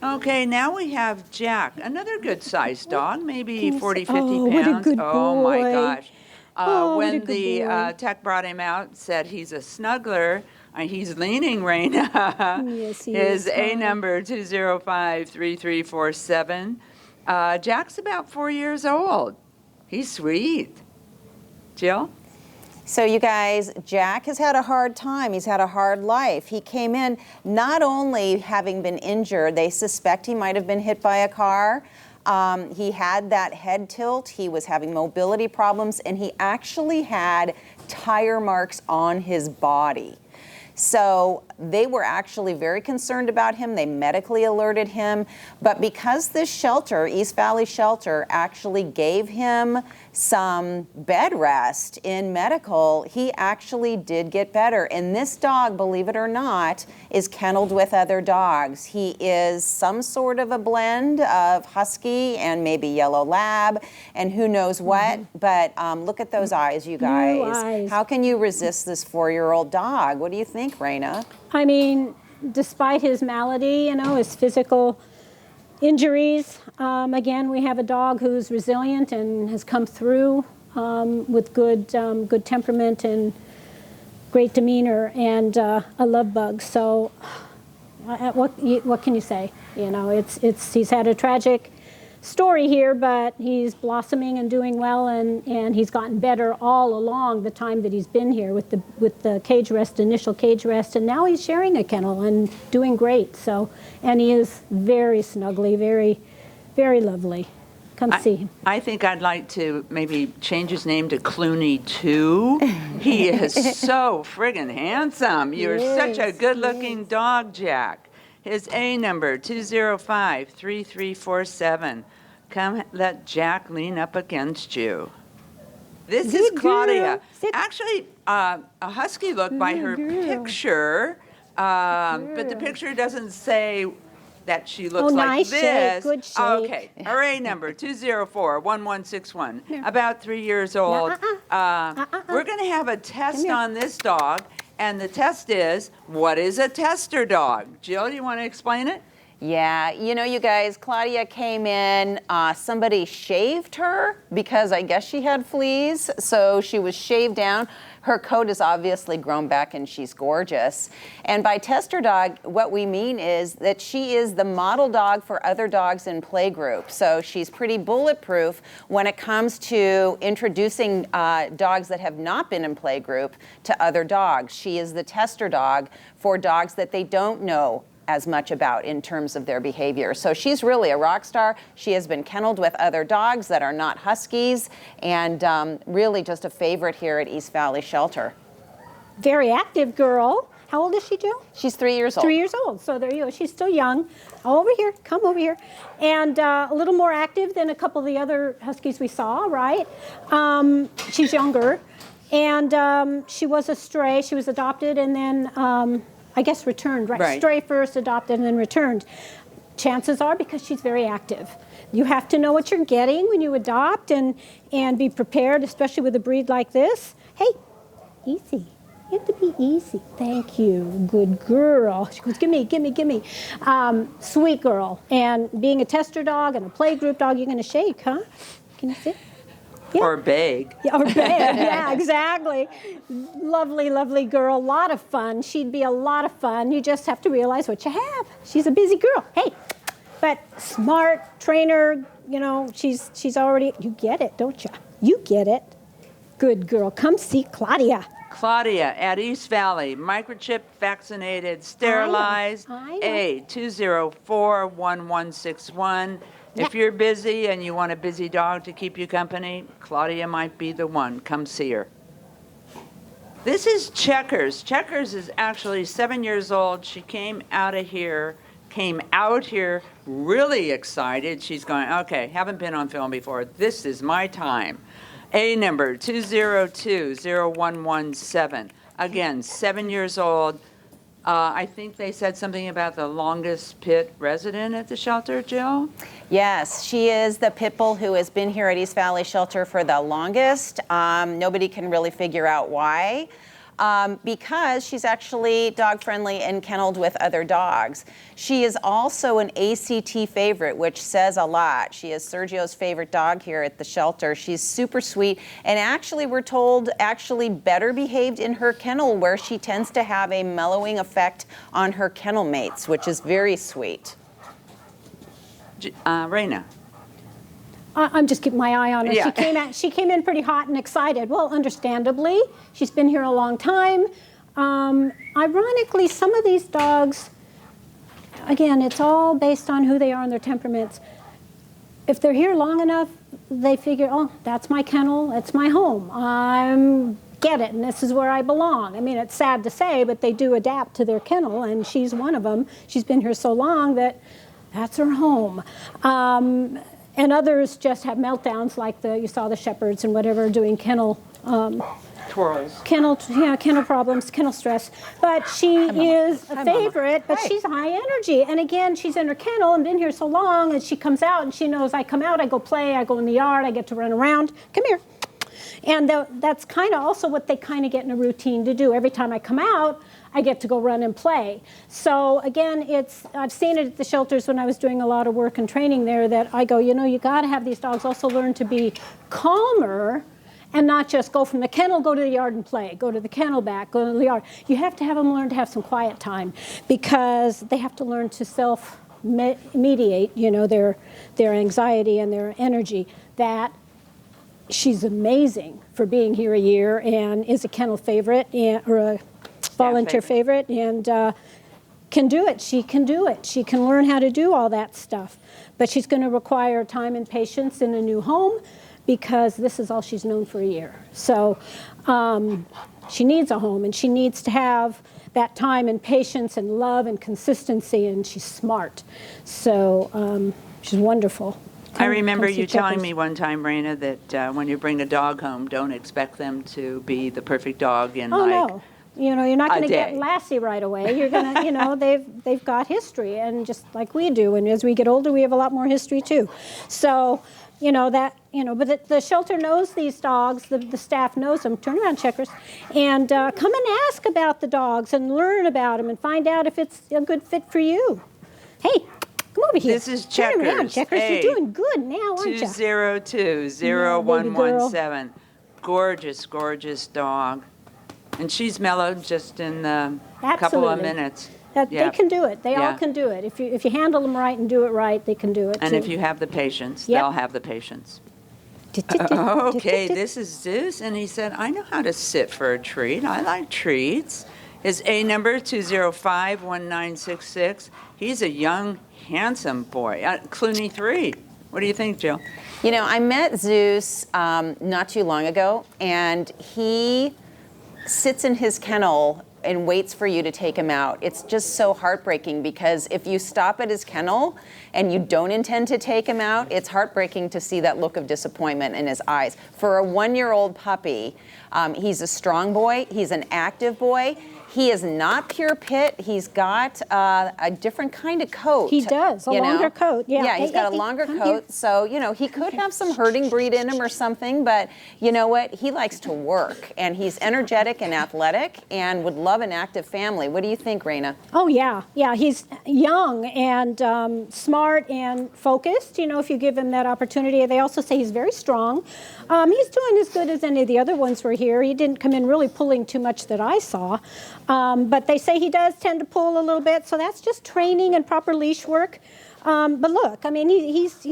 Okay, now we have Jack, another good-sized dog, maybe 40, 50 Oh, pounds. what a good Oh my boy. gosh. Oh, what a When good the boy. tech brought him out, said he's a snuggler. He's leaning, Raina. Yes, he His is. A Hi. number 205-3347. Jack's about 4 years old. He's sweet. Jill? So you guys, Jack has had a hard time. He's had a hard life. He came in not only having been injured, they suspect he might have been hit by a car. He had that head tilt. He was having mobility problems, and he actually had tire marks on his body. So they were actually very concerned about him. They medically alerted him. But because this shelter, East Valley Shelter, actually gave him some bed rest in medical, he actually did get better. And this dog, believe it or not, is kenneled with other dogs. He is some sort of a blend of Husky and maybe Yellow Lab and who knows what. But look at those eyes, you guys. Blue eyes. How can you resist this 4-year-old dog? What do you think, Raina? I mean, despite his malady, his physical injuries, again, we have a dog who's resilient and has come through with good temperament and great demeanor and a love bug. So, what can you say? He's had a tragic story here, but he's blossoming and doing well, and he's gotten better all along the time that he's been here with the cage rest, initial cage rest, and now he's sharing a kennel and doing great. So, and he is very snuggly, very, very lovely. Come see him. I think I'd like to maybe change his name to Clooney 2. He is so friggin' handsome. You're such a good-looking dog, Jack. His A number, 205-3347. Come let Jack lean up against you. This is Good Claudia. girl. Sit. Actually, a husky look by her picture, but the picture doesn't say that she looks like nice this. shape, good shape. Okay, her A number, 204-1161. About 3 years old. We're going to have a test on this dog. And the test is, what is a tester dog? Jill, do you want to explain it? Yeah, you guys, Claudia came in, somebody shaved her because I guess she had fleas, so she was shaved down. Her coat is obviously grown back and she's gorgeous. And by tester dog, what we mean is that she is the model dog for other dogs in playgroup. So she's pretty bulletproof when it comes to introducing dogs that have not been in playgroup to other dogs. She is the tester dog for dogs that they don't know as much about in terms of their behavior. So she's really a rock star. She has been kenneled with other dogs that are not Huskies, and really just a favorite here at East Valley Shelter. Very active girl. How old is she, Jill? She's 3 years old. 3 years old. So there you go. She's still young. Over here. Come over here. And a little more active than a couple of the other Huskies we saw, right? She's younger. And she was a stray. She was adopted and then I guess returned, right? Stray first, adopted, and then returned. Chances are because she's very active. You have to know what you're getting when you adopt and be prepared, especially with a breed like this. Hey, easy. You have to be easy. Thank you. Good girl. She goes, gimme. Sweet girl. And being a tester dog and a playgroup dog, you're going to shake, huh? Can you sit? Yeah. Or beg. Yeah, or beg. Yeah, exactly. Lovely, lovely girl. A lot of fun. She'd be a lot of fun. You just have to realize what you have. She's a busy girl. Hey, but smart trainer. She's already. You get it, don't you? You get it. Good girl. Come see Claudia. Claudia at East Valley, microchip, vaccinated, sterilized. I know. A 204-1161. If you're busy and you want a busy dog to keep you company, Claudia might be the one. Come see her. This is Checkers. Checkers is actually 7 years old. She came out here really excited. She's going, okay, haven't been on film before. This is my time. A number 202-0117. Again, 7 years old. I think they said something about the longest pit resident at the shelter, Jill? Yes, she is the pit bull who has been here at East Valley Shelter for the longest. Nobody can really figure out why. because she's actually dog friendly and kenneled with other dogs. She is also an ACT favorite, which says a lot. She is Sergio's favorite dog here at the shelter. She's super sweet, and actually we're told actually better behaved in her kennel, where she tends to have a mellowing effect on her kennel mates, which is very sweet. Raina. I'm just keeping my eye on her. Yeah. She came in pretty hot and excited. Well, understandably, she's been here a long time. Ironically, some of these dogs, again, it's all based on who they are and their temperaments. If they're here long enough, they figure, oh, that's my kennel, it's my home. Get it, and this is where I belong. I mean, it's sad to say, but they do adapt to their kennel, and she's one of them. She's been here so long that that's her home. And others just have meltdowns, like you saw the shepherds and whatever doing kennel Twirls. kennel problems, kennel stress. But she is a favorite, but she's high energy. And again, she's in her kennel and been here so long, and she comes out and she knows I come out, I go play, I go in the yard, I get to run around. Come here. And that's kind of also what they kind of get in a routine to do. Every time I come out, I get to go run and play. So again, I've seen it at the shelters when I was doing a lot of work and training there, that I go, you got to have these dogs also learn to be calmer and not just go from the kennel, go to the yard and play, go to the kennel back, go to the yard. You have to have them learn to have some quiet time, because they have to learn to self-mediate, their anxiety and their energy. That she's amazing for being here a year and is a kennel favorite or a volunteer favorite, and can do it. She can do it. She can learn how to do all that stuff. But she's going to require time and patience in a new home, because this is all she's known for a year. So she needs a home, and she needs to have that time and patience and love and consistency, and she's smart. So she's wonderful. I remember you telling me one time, Raina, that when you bring a dog home, don't expect them to be the perfect dog in no. You're not going to get day. Lassie right away. You're going to, they've got history, and just like we do. And as we get older, we have a lot more history too. So, but the shelter knows these dogs. The staff knows them. Turn around, Checkers, and come and ask about the dogs and learn about them and find out if it's a good fit for you. Hey, come over here. This is Turn around, Checkers. Checkers. Hey, You're doing good now, aren't you? 202-0117. Gorgeous, gorgeous dog. And she's mellowed just in a couple of minutes. They can do it. They all can do it. If you handle them right and do it right, they can do it. And too. if you have the patience, Yep. they'll have the patience. Okay, this is Zeus, and he said, I know how to sit for a treat. I like treats. His A number, 205-1966. He's a young, handsome boy. Clooney 3. What do you think, Jill? I met Zeus not too long ago, and he sits in his kennel and waits for you to take him out. It's just so heartbreaking, because if you stop at his kennel and you don't intend to take him out, it's heartbreaking to see that look of disappointment in his eyes. For a 1-year-old puppy, he's a strong boy, he's an active boy. He is not pure pit. He's got a different kind of coat. He does, a longer coat. Yeah, he's got a longer coat. So, he could have some herding breed in him or something, but you know what? He likes to work, and he's energetic and athletic and would love an active family. What do you think, Raina? Oh, yeah. Yeah, he's young and smart and focused, if you give him that opportunity. They also say he's very strong. He's doing as good as any of the other ones were here. He didn't come in really pulling too much that I saw. But they say he does tend to pull a little bit, so that's just training and proper leash work. But look, I mean, he's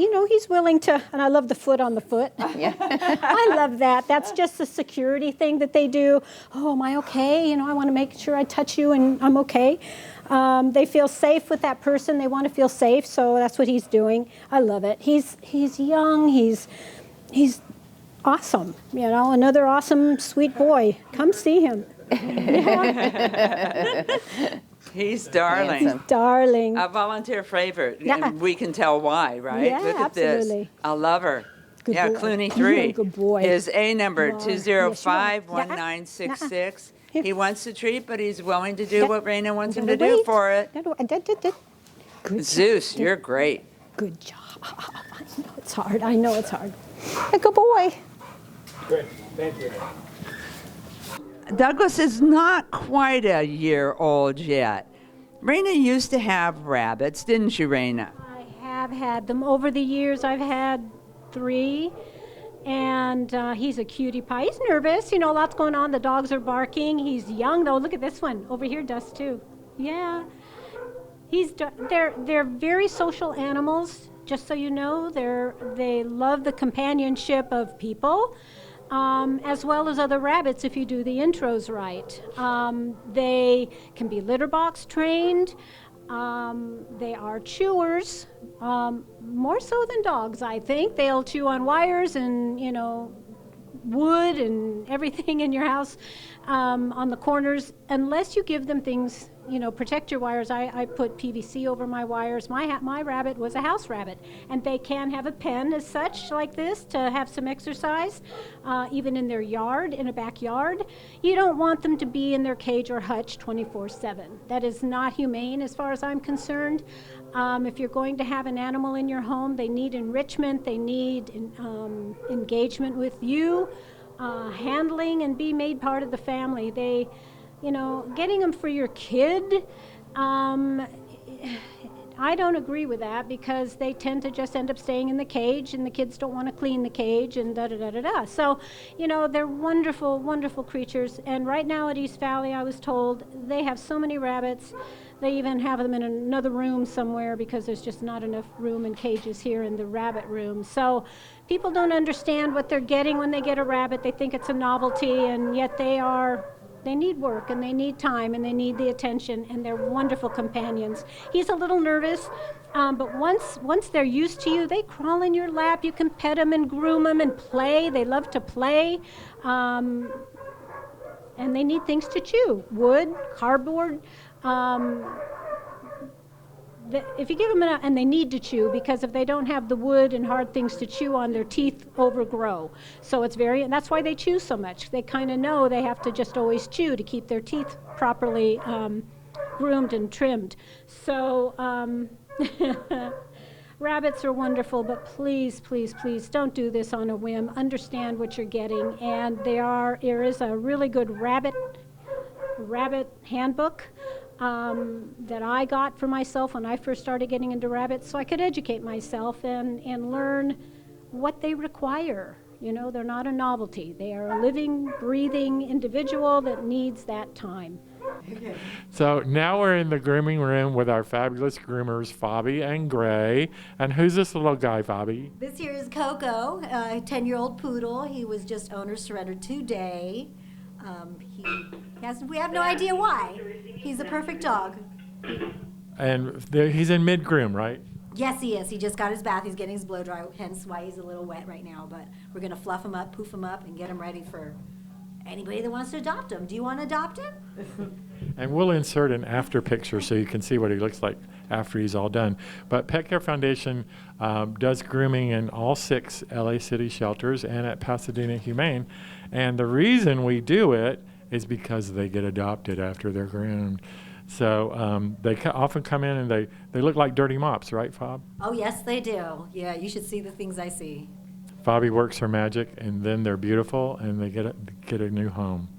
willing to, and I love the foot on the foot. Yeah. I love that. That's just a security thing that they do. Oh, am I okay? I want to make sure I touch you and I'm okay. They feel safe with that person. They want to feel safe, so that's what he's doing. I love it. He's young. He's awesome. Another awesome, sweet boy. Come see him. He's darling. Handsome. Darling. A volunteer favorite. Yeah. And we can tell why, right? Yeah, Look at absolutely. this. I love her. Good Yeah, boy. Clooney You're a 3. good boy. His A number, Wow. Yes, you are. 205-1966. Yeah. He wants to treat, but he's willing to do Yeah. what Raina wants him Gotta to do wait. for it. Good Zeus, you're great. Good job. I know it's hard. A good boy. Great, thank you. Douglas is not quite a year old yet. Raina used to have rabbits, didn't you, Raina? I have had them over the years. I've had 3, and he's a cutie pie. He's nervous, lots going on. The dogs are barking. He's young though. Look at this one over here, does too. Yeah, they're very social animals. Just so you know, they love the companionship of people. As well as other rabbits if you do the intros right. They can be litter box trained. They are chewers, more so than dogs, I think. They'll chew on wires and, wood and everything in your house on the corners, unless you give them things, protect your wires. I put PVC over my wires. My rabbit was a house rabbit, and they can have a pen as such like this to have some exercise, even in their yard, in a backyard. You don't want them to be in their cage or hutch 24/7. That is not humane as far as I'm concerned. If you're going to have an animal in your home, they need enrichment, they need engagement with you, handling, and be made part of the family. Getting them for your kid, I don't agree with that because they tend to just end up staying in the cage and the kids don't want to clean the cage and da-da-da-da-da. So, they're wonderful, wonderful creatures. And right now at East Valley, I was told they have so many rabbits. They even have them in another room somewhere because there's just not enough room and cages here in the rabbit room. So people don't understand what they're getting when they get a rabbit. They think it's a novelty, and yet they need work and they need time and they need the attention, and they're wonderful companions. He's a little nervous, but once they're used to you, they crawl in your lap. You can pet them and groom them and play. They love to play. And they need things to chew, wood, cardboard. If you give them enough, and they need to chew, because if they don't have the wood and hard things to chew on, their teeth overgrow. So and that's why they chew so much. They kind of know they have to just always chew to keep their teeth properly groomed and trimmed. So rabbits are wonderful, but please, please, please don't do this on a whim. Understand what you're getting, and there is a really good rabbit handbook that I got for myself when I first started getting into rabbits, so I could educate myself and learn what they require. They're not a novelty. They are a living, breathing individual that needs that time. So now we're in the grooming room with our fabulous groomers, Fabi and Gray. And who's this little guy, Fabi? This here is Coco, a 10-year-old poodle. He was just owner surrendered today. We have no idea why. He's a perfect dog. And he's in mid-groom, right? Yes, he is. He just got his bath. He's getting his blow dry, hence why he's a little wet right now. But we're going to fluff him up, poof him up, and get him ready for anybody that wants to adopt him. Do you want to adopt him? And we'll insert an after picture so you can see what he looks like after he's all done. But Pet Care Foundation does grooming in all 6 LA City shelters and at Pasadena Humane. And the reason we do it is because they get adopted after they're groomed. So they often come in and they look like dirty mops, right, Fob? Oh, yes, they do. Yeah, you should see the things I see. Fabi works her magic, and then they're beautiful, and they get a new home.